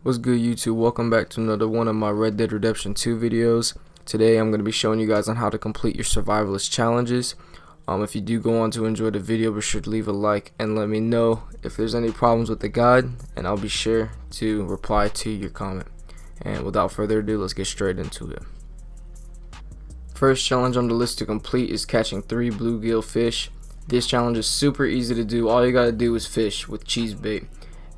What's good, YouTube? Welcome back to another one of my Red Dead Redemption 2 videos. Today I'm going to be showing you guys on how to complete your survivalist challenges. If you do go on to enjoy the video, be sure to leave a like and let me know if there's any problems with the guide, and I'll be sure to reply to your comment. And without further ado, let's get straight into it. First challenge on the list to complete is catching 3 bluegill fish. This challenge is super easy to do. All you gotta do is fish with cheese bait,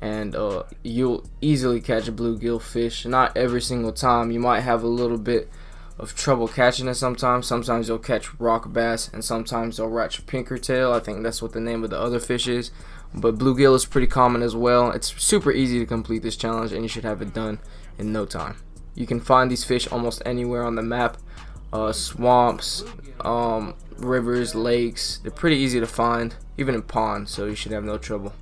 and you'll easily catch a bluegill fish. Not every single time. You might have a little bit of trouble catching it sometimes. Sometimes you'll catch rock bass, and sometimes they'll catch pinkertail. I think that's what the name of the other fish is. But bluegill is pretty common as well. It's super easy to complete this challenge, and you should have it done in no time. You can find these fish almost anywhere on the map. Swamps, rivers, lakes. They're pretty easy to find, even in ponds, so you should have no trouble.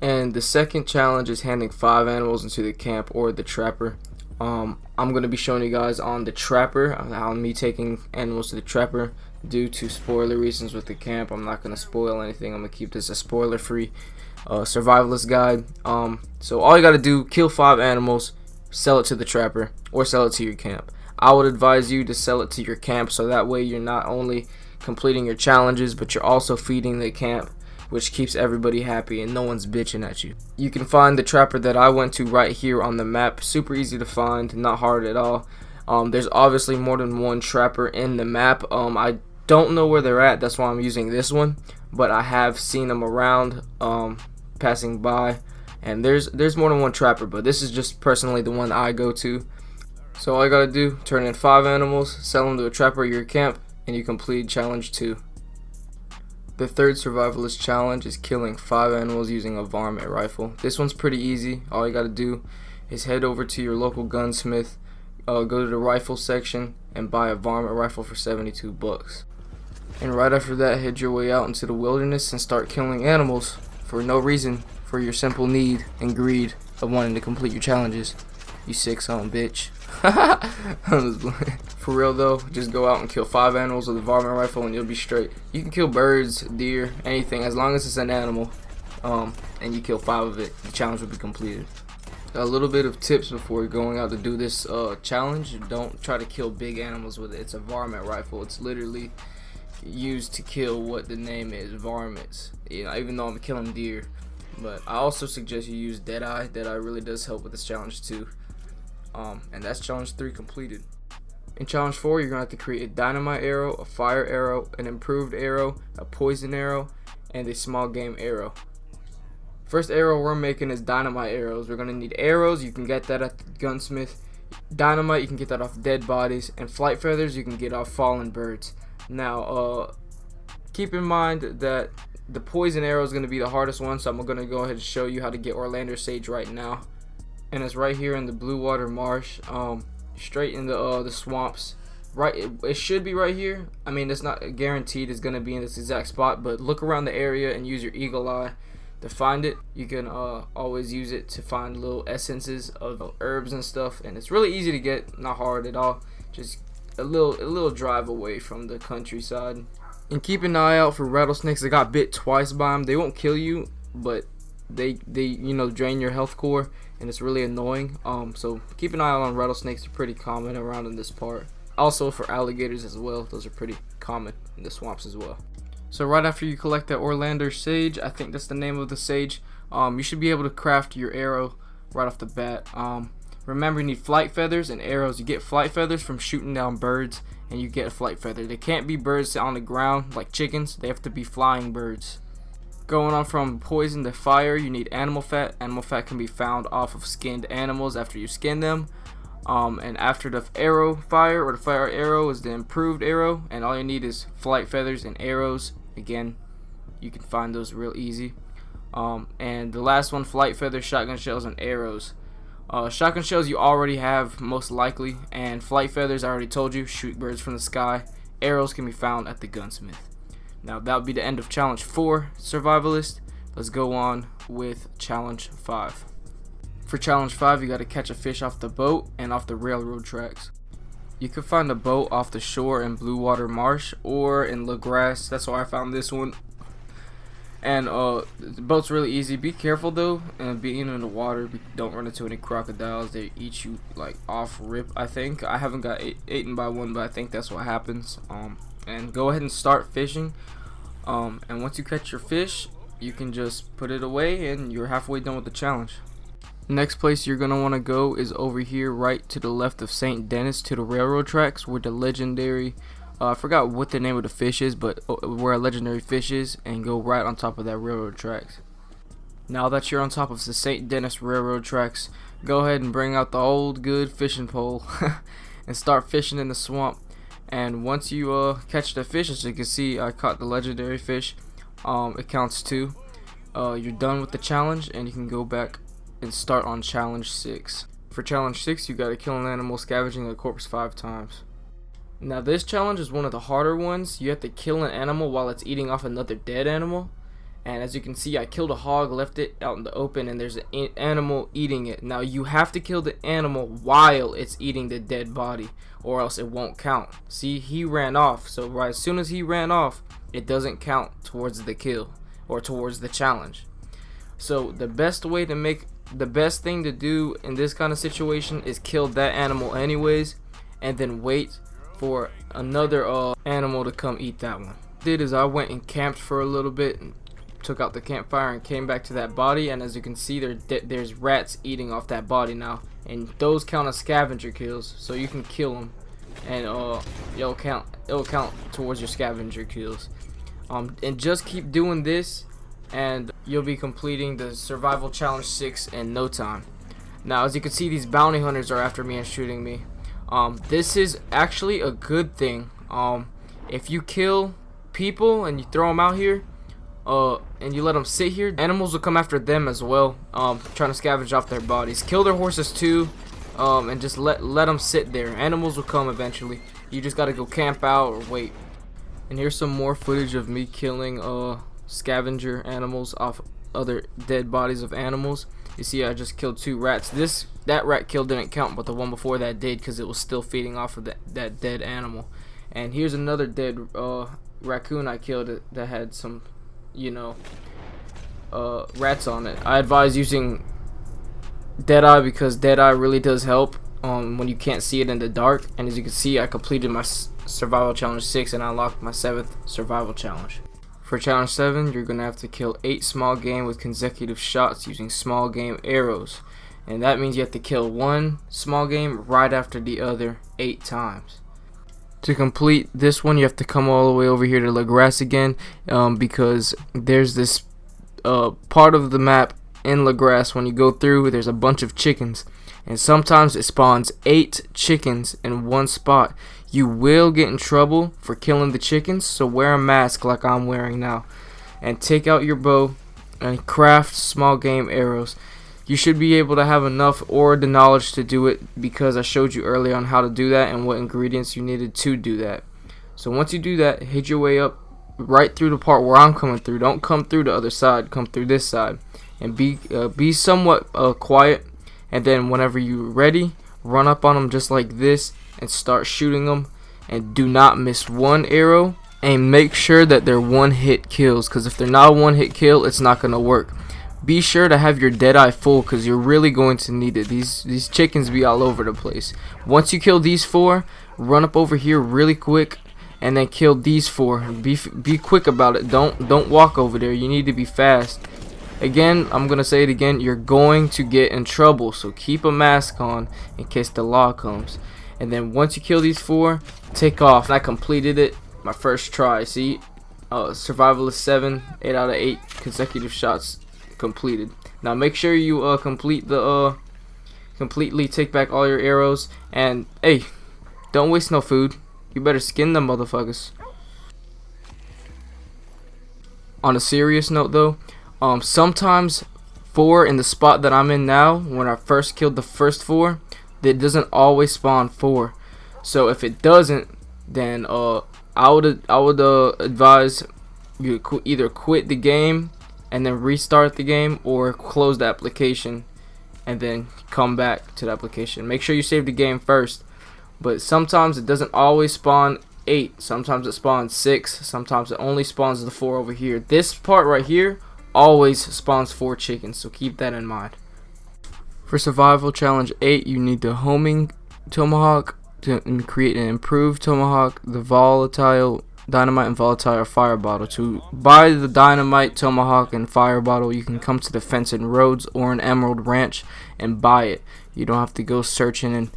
And the second challenge is handing 5 animals into the camp or the trapper. I'm going to be showing you guys on the trapper, how me taking animals to the trapper. Due to spoiler reasons with the camp, I'm not going to spoil anything. I'm going to keep this a spoiler free survivalist guide. So all you got to do, kill 5 animals, sell it to the trapper, or sell it to your camp. I would advise you to sell it to your camp, so that way you're not only completing your challenges, but you're also feeding the camp, which keeps everybody happy and no one's bitching at you. You can find the trapper that I went to right here on the map. Super easy to find, not hard at all. There's obviously more than one trapper in the map. I don't know where they're at, that's why I'm using this one, but I have seen them around, passing by, and there's more than one trapper, but this is just personally the one I go to. So all you gotta do, turn in 5 animals, sell them to a trapper at your camp, and you complete challenge 2. The third survivalist challenge is killing 5 animals using a varmint rifle. This one's pretty easy. All you gotta do is head over to your local gunsmith, go to the rifle section, and buy a varmint rifle for 72 bucks. And right after that, head your way out into the wilderness and start killing animals for no reason, for your simple need and greed of wanting to complete your challenges. You sick son bitch. For real though, just go out and kill 5 animals with a varmint rifle and you'll be straight. You can kill birds, deer, anything, as long as it's an animal, and you kill 5 of it, the challenge will be completed. A little bit of tips before you're going out to do this challenge: don't try to kill big animals with it. It's a varmint rifle. It's literally used to kill what the name is, varmints. You know, even though I'm killing deer. But I also suggest you use Deadeye. Deadeye really does help with this challenge too. And that's challenge 3 completed. In challenge 4, you're going to have to create a dynamite arrow, a fire arrow, an improved arrow, a poison arrow, and a small game arrow. First arrow we're making is dynamite arrows. We're going to need arrows. You can get that at the gunsmith. Dynamite, you can get that off dead bodies. And flight feathers, you can get off fallen birds. Now, keep in mind that the poison arrow is going to be the hardest one, so I'm going to go ahead and show you how to get Orlando sage right now. And it's right here in the blue water marsh, straight in the swamps. Right, it should be right here. I mean, it's not guaranteed it's gonna be in this exact spot, but look around the area and use your eagle eye to find it. You can always use it to find little essences of herbs and stuff, and it's really easy to get, not hard at all. Just a little drive away from the countryside. And keep an eye out for rattlesnakes. I got bit twice by them. They won't kill you, but they you know, drain your health core, and it's really annoying. So keep an eye out on rattlesnakes. They're pretty common around in this part. Also for alligators as well, those are pretty common in the swamps as well. So right after you collect that Orlando sage, I think that's the name of the sage, you should be able to craft your arrow right off the bat. Remember, you need flight feathers and arrows. You get flight feathers from shooting down birds, and you get a flight feather. They can't be birds on the ground like chickens. They have to be flying birds. Going on from poison to fire, you need animal fat. Animal fat can be found off of skinned animals after you skin them. And after the arrow fire, or the fire arrow, is the improved arrow, and all you need is flight feathers and arrows. Again, you can find those real easy. And the last one, flight feathers, shotgun shells, and arrows. Shotgun shells you already have most likely, and flight feathers I already told you, shoot birds from the sky. Arrows can be found at the gunsmith. Now that would be the end of challenge 4, survivalist. Let's go on with challenge 5. For challenge 5, you got to catch a fish off the boat and off the railroad tracks. You can find a boat off the shore in Blue Water Marsh or in La Grasse. That's why I found this one. And the boat's really easy. Be careful though, and being in the water, don't run into any crocodiles. They eat you like off rip. I think I haven't got eaten by one, but I think that's what happens. And go ahead and start fishing. And once you catch your fish, you can just put it away, and you're halfway done with the challenge. Next place you're gonna want to go is over here, right to the left of St. Denis, to the railroad tracks, where the legendary I forgot what the name of the fish is, but where a legendary fish is, and go right on top of that railroad tracks. Now that you're on top of the St. Denis railroad tracks, go ahead and bring out the old good fishing pole and start fishing in the swamp. And once you catch the fish, as you can see, I caught the legendary fish. It counts 2. You're done with the challenge, and you can go back and start on challenge 6. For challenge 6, you gotta kill an animal scavenging a corpse 5 times. Now this challenge is one of the harder ones. You have to kill an animal while it's eating off another dead animal. And as you can see, I killed a hog, left it out in the open, and there's an animal eating it. Now you have to kill the animal while it's eating the dead body, or else it won't count. See, he ran off, so right as soon as he ran off, it doesn't count towards the kill or towards the challenge. So the best thing to do in this kind of situation is kill that animal anyways, and then wait for another animal to come eat that one. What I did is I went and camped for a little bit and took out the campfire and came back to that body, and as you can see, there's rats eating off that body now, and those count as scavenger kills, so you can kill them, and it'll count towards your scavenger kills. And just keep doing this, and you'll be completing the survival challenge 6 in no time. Now as you can see, these bounty hunters are after me and shooting me. This is actually a good thing. If you kill people and you throw them out here, and you let them sit here, animals will come after them as well, trying to scavenge off their bodies. Kill their horses too, and just let them sit there. Animals will come eventually. You just gotta go camp out or wait. And here's some more footage of me killing scavenger animals off other dead bodies of animals. You see, I just killed 2 rats. That rat kill didn't count, but the one before that did, because it was still feeding off of that dead animal. And here's another dead raccoon I killed that had some, rats on it. I advise using Deadeye, because Deadeye really does help when you can't see it in the dark. And as you can see, I completed my survival challenge 6, and I unlocked my 7th survival challenge. For challenge 7, you're gonna have to kill 8 small game with consecutive shots using small game arrows, and that means you have to kill 1 small game right after the other 8 times. To complete this one, you have to come all the way over here to La Grasse again, because there's this part of the map in La Grasse. When you go through, there's a bunch of chickens, and sometimes it spawns 8 chickens in one spot. You will get in trouble for killing the chickens, so wear a mask like I'm wearing now, and take out your bow and craft small game arrows. You should be able to have enough or the knowledge to do it, because I showed you earlier on how to do that and what ingredients you needed to do that. So once you do that, hit your way up right through the part where I'm coming through. Don't come through the other side, come through this side, and be somewhat quiet, and then whenever you're ready, run up on them just like this and start shooting them, and do not miss 1 arrow, and make sure that they're 1-hit kills, because if they're not a 1-hit kill, it's not gonna work. Be sure to have your Deadeye full, because you're really going to need it. These chickens be all over the place. Once you kill these 4, run up over here really quick, and then kill these 4. Be quick about it. Don't walk over there. You need to be fast. Again, I'm gonna say it again, you're going to get in trouble, so keep a mask on in case the law comes. And then once you kill these 4, take off. And I completed it my first try. See, Survivalist 7, 8 out of 8 consecutive shots completed. Now make sure you completely take back all your arrows, and hey, don't waste no food. You better skin them motherfuckers. On a serious note though, sometimes 4 in the spot that I'm in now, when I first killed the first 4, it doesn't always spawn 4. So if it doesn't, then I would advise you either quit the game and then restart the game, or close the application and then come back to the application. Make sure you save the game first. But sometimes it doesn't always spawn 8. Sometimes it spawns 6. Sometimes it only spawns the 4 over here. This part right here always spawns 4 chickens, so keep that in mind. For survival challenge 8, you need the homing tomahawk to create an improved tomahawk, the volatile dynamite and volatile fire bottle. To buy the dynamite, tomahawk, and fire bottle, you can come to the fence in Rhodes or in Emerald Ranch and buy it. You don't have to go searching in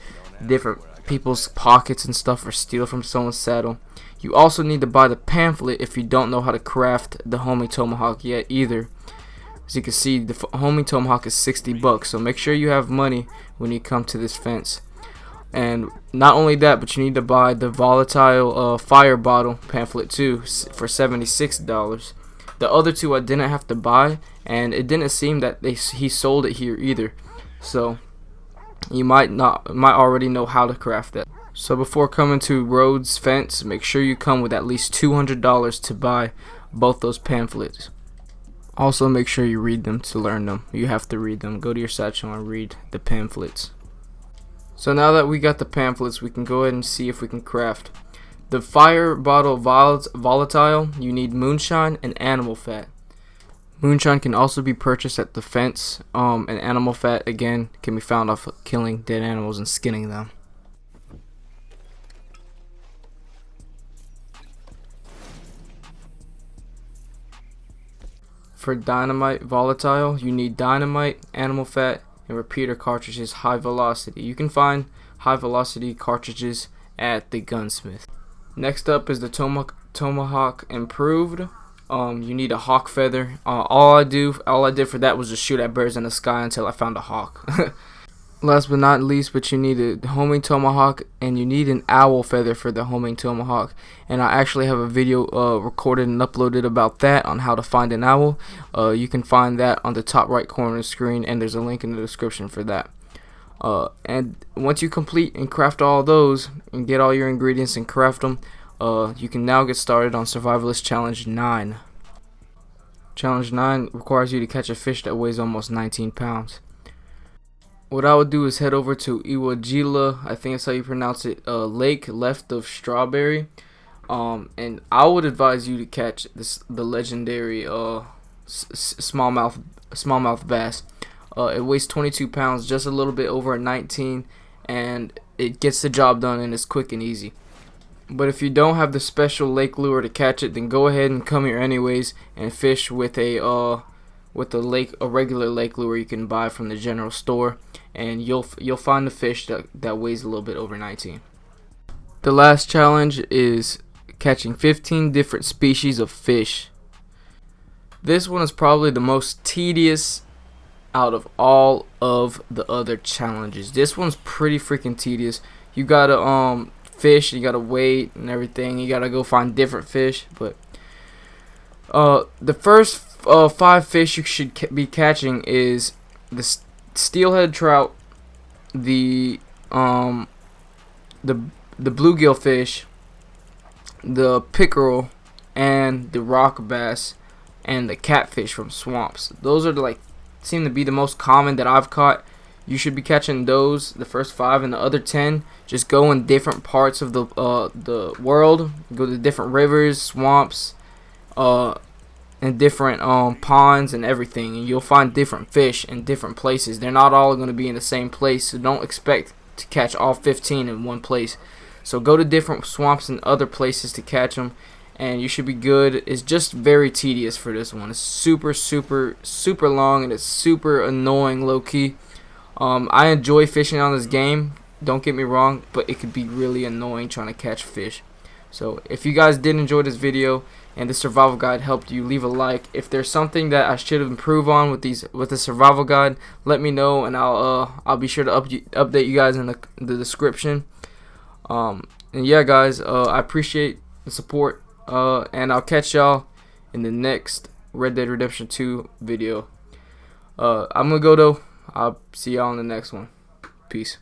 different people's pockets and stuff or steal from someone's saddle. You also need to buy the pamphlet if you don't know how to craft the homing tomahawk yet either. As you can see, the homing tomahawk is 60 bucks, so make sure you have money when you come to this fence. And not only that, but you need to buy the volatile fire bottle pamphlet too for $76. The other two I didn't have to buy, and it didn't seem that he sold it here either. So you might already know how to craft that. So before coming to Rhodes fence, make sure you come with at least $200 to buy both those pamphlets. Also make sure you read them to learn them. You have to read them. Go to your satchel and read the pamphlets. So now that we got the pamphlets, we can go ahead and see if we can craft. The fire bottle volatile, you need moonshine and animal fat. Moonshine can also be purchased at the fence, and animal fat again can be found off of killing dead animals and skinning them. For dynamite volatile, you need dynamite, animal fat, and repeater cartridges high velocity. You can find high velocity cartridges at the gunsmith. Next up is the Tomahawk improved. You need a hawk feather. All I did for that was just shoot at birds in the sky until I found a hawk. Last but not least, but you need a homing tomahawk, and you need an owl feather for the homing tomahawk. And I actually have a video recorded and uploaded about that, on how to find an owl. You can find that on the top right corner of the screen, and there's a link in the description for that. And once you complete and craft all those and get all your ingredients and craft them, you can now get started on Survivalist Challenge 9. Challenge 9 requires you to catch a fish that weighs almost 19 pounds. What I would do is head over to Łeññisz, I think that's how you pronounce it, lake left of Strawberry, and I would advise you to catch the legendary smallmouth bass. It weighs 22 pounds, just a little bit over 19, and it gets the job done, and it's quick and easy. But if you don't have the special lake lure to catch it, then go ahead and come here anyways and fish with a regular lake lure you can buy from the general store, and you'll find the fish that weighs a little bit over 19. The last challenge is catching 15 different species of fish. This one is probably the most tedious out of all of the other challenges. This one's pretty freaking tedious. You gotta fish, you gotta wait and everything. You gotta go find different fish. But the first 5 fish you should be catching is the steelhead trout, the bluegill fish, the pickerel, and the rock bass, and the catfish from swamps. Those are seem to be the most common that I've caught. You should be catching those, the first 5, and the other 10 just go in different parts of the world. Go to different rivers, swamps, and different ponds and everything, and you'll find different fish in different places. They're not all going to be in the same place, so don't expect to catch all 15 in one place. So go to different swamps and other places to catch them, and you should be good. It's just very tedious for this one. It's super long, and it's super annoying low-key. I enjoy fishing on this game, don't get me wrong, but it could be really annoying trying to catch fish. So if you guys did enjoy this video and the survival guide helped you, leave a like. If there's something that I should improve on with the survival guide, let me know, and I'll be sure to update you guys in the description. And yeah, guys, I appreciate the support, and I'll catch y'all in the next Red Dead Redemption 2 video. I'm gonna go though. I'll see y'all in the next one. Peace.